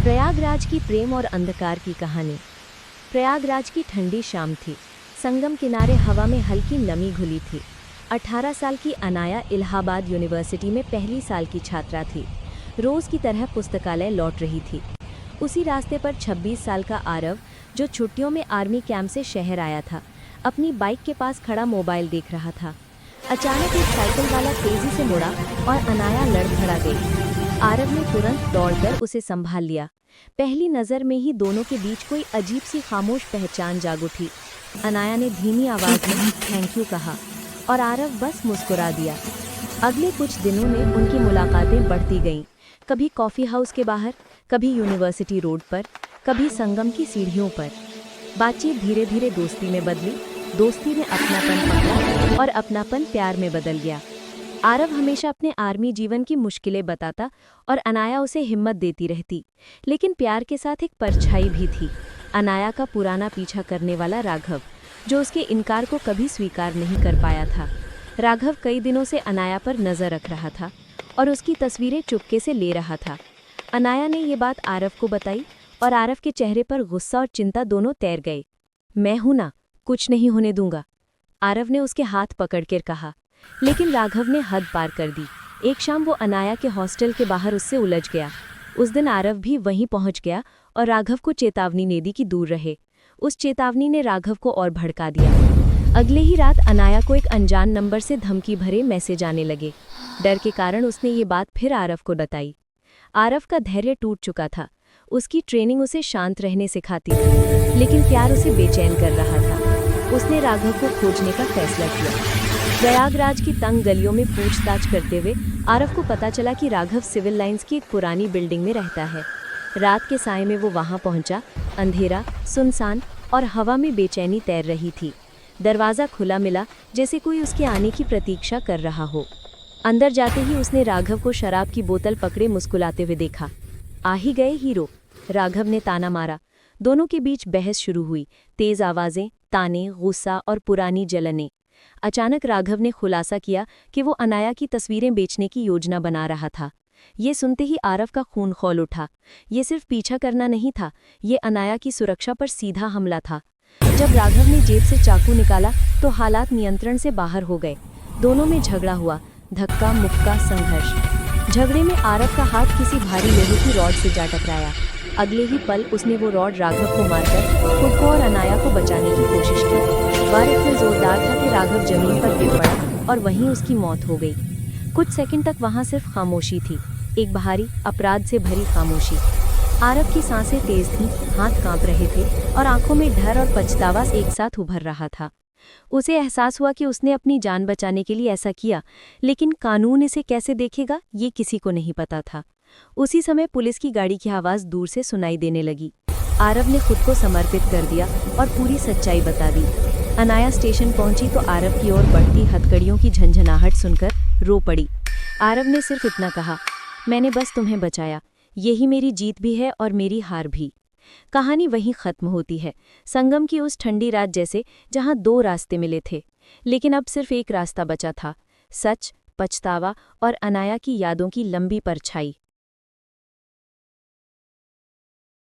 प्रयागराज की प्रेम और अंधकार की कहानी। प्रयागराज की ठंडी शाम थी। संगम किनारे हवा में हल्की नमी घुली थी। 18 साल की अनाया इलाहाबाद यूनिवर्सिटी में पहली साल की छात्रा थी। रोज की तरह पुस्तकालय लौट रही थी। उसी रास्ते पर 26 साल का आरव, जो छुट्टियों में आर्मी कैंप से शहर आया था, अपनी बाइक के पास खड़ा मोबाइल देख रहा था। अचानक एक साइकिल वाला तेजी से मुड़ा और अनाया लड़खड़ा गई। आरव ने तुरंत दौड़कर उसे संभाल लिया। पहली नज़र में ही दोनों के बीच कोई अजीब सी खामोश पहचान जाग उठी। अनाया ने धीमी आवाज़ में थैंक यू कहा और आरव बस मुस्कुरा दिया। अगले कुछ दिनों में उनकी मुलाकातें बढ़ती गईं। कभी कॉफ़ी हाउस के बाहर, कभी यूनिवर्सिटी रोड पर, कभी संगम की सीढ़ियों पर। बातचीत धीरे धीरे दोस्ती में बदली। दोस्ती ने अपनापन पकड़ा और अपनापन प्यार में बदल गया। आरव हमेशा अपने आर्मी जीवन की मुश्किलें बताता और अनाया उसे हिम्मत देती रहती, लेकिन प्यार के साथ एक परछाई भी थी। अनाया का पुराना पीछा करने वाला राघव, जो उसके इनकार को कभी स्वीकार नहीं कर पाया था। राघव कई दिनों से अनाया पर नज़र रख रहा था और उसकी तस्वीरें चुपके से ले रहा था। अनाया ने ये बात आरव को बताई और आरव के चेहरे पर गुस्सा और चिंता दोनों तैर गए। मैं हूं ना, कुछ नहीं होने दूंगा, आरव ने उसके हाथ पकड़कर कहा। लेकिन राघव ने हद पार कर दी। एक शाम वो अनाया के हॉस्टल के बाहर उससे उलझ गया। उस दिन आरव भी वहीं पहुंच गया और राघव को चेतावनी दे दी कि दूर रहे। उस चेतावनी ने राघव को और भड़का दिया। अगले ही रात अनाया को एक अनजान नंबर से धमकी भरे मैसेज आने लगे। डर के कारण उसने ये बात फिर आरव को बताई। आरव का धैर्य टूट चुका था। उसकी ट्रेनिंग उसे शांत रहने सिखाती थी, लेकिन प्यार उसे बेचैन कर रहा था। उसने राघव को खोजने का फैसला किया। प्रयागराज की तंग गलियों में पूछताछ करते हुए आरव को पता चला कि राघव सिविल लाइंस की एक पुरानी बिल्डिंग में रहता है। रात के साए में वो वहां पहुंचा। अंधेरा, सुनसान और हवा में बेचैनी तैर रही थी। दरवाज़ा खुला मिला, जैसे कोई उसके आने की प्रतीक्षा कर रहा हो। अंदर जाते ही उसने राघव को शराब की बोतल पकड़े मुस्कुराते हुए देखा। आ ही गए हीरो, राघव ने ताना मारा। दोनों के बीच बहस शुरू हुई। तेज आवाज़ें, ताने, गुस्सा और पुरानी जलनें। अचानक राघव ने खुलासा किया कि वो अनाया की तस्वीरें बेचने की योजना बना रहा था। ये सुनते ही आरव का खून खौल उठा। ये सिर्फ पीछा करना नहीं था, ये अनाया की सुरक्षा पर सीधा हमला था। जब राघव ने जेब से चाकू निकाला तो हालात नियंत्रण से बाहर हो गए। दोनों में झगड़ा हुआ, धक्का मुक्का संघर्ष। झगड़े में आरव का हाथ किसी भारी लोहे की रॉड से जा टकराया। अगले ही पल उसने वो रॉड राघव को मारकर खुद को और अनाया को बचाने की कोशिश की। वार इतने जोरदार था कि राघव जमीन पर गिर पड़ा और वहीं उसकी मौत हो गई। कुछ सेकंड तक वहां सिर्फ खामोशी थी, एक बाहरी अपराध से भरी खामोशी। आरव की सांसें तेज थीं, हाथ कांप रहे थे और आंखों में डर और पछतावा एक साथ उभर रहा था। उसे एहसास हुआ कि उसने अपनी जान बचाने के लिए ऐसा किया, लेकिन कानून इसे कैसे देखेगा ये किसी को नहीं पता था। उसी समय पुलिस की गाड़ी की आवाज़ दूर से सुनाई देने लगी। आरव ने खुद को समर्पित कर दिया और पूरी सच्चाई बता दी। अनाया स्टेशन पहुंची तो आरव की ओर बढ़ती हथकड़ियों की झंझनाहट सुनकर रो पड़ी। आरव ने सिर्फ इतना कहा, मैंने बस तुम्हें बचाया, यही मेरी जीत भी है और मेरी हार भी। कहानी वहीं खत्म होती है, संगम की उस ठंडी रात जैसे, जहां दो रास्ते मिले थे, लेकिन अब सिर्फ एक रास्ता बचा था, सच, पछतावा और अनाया की यादों की लंबी परछाई।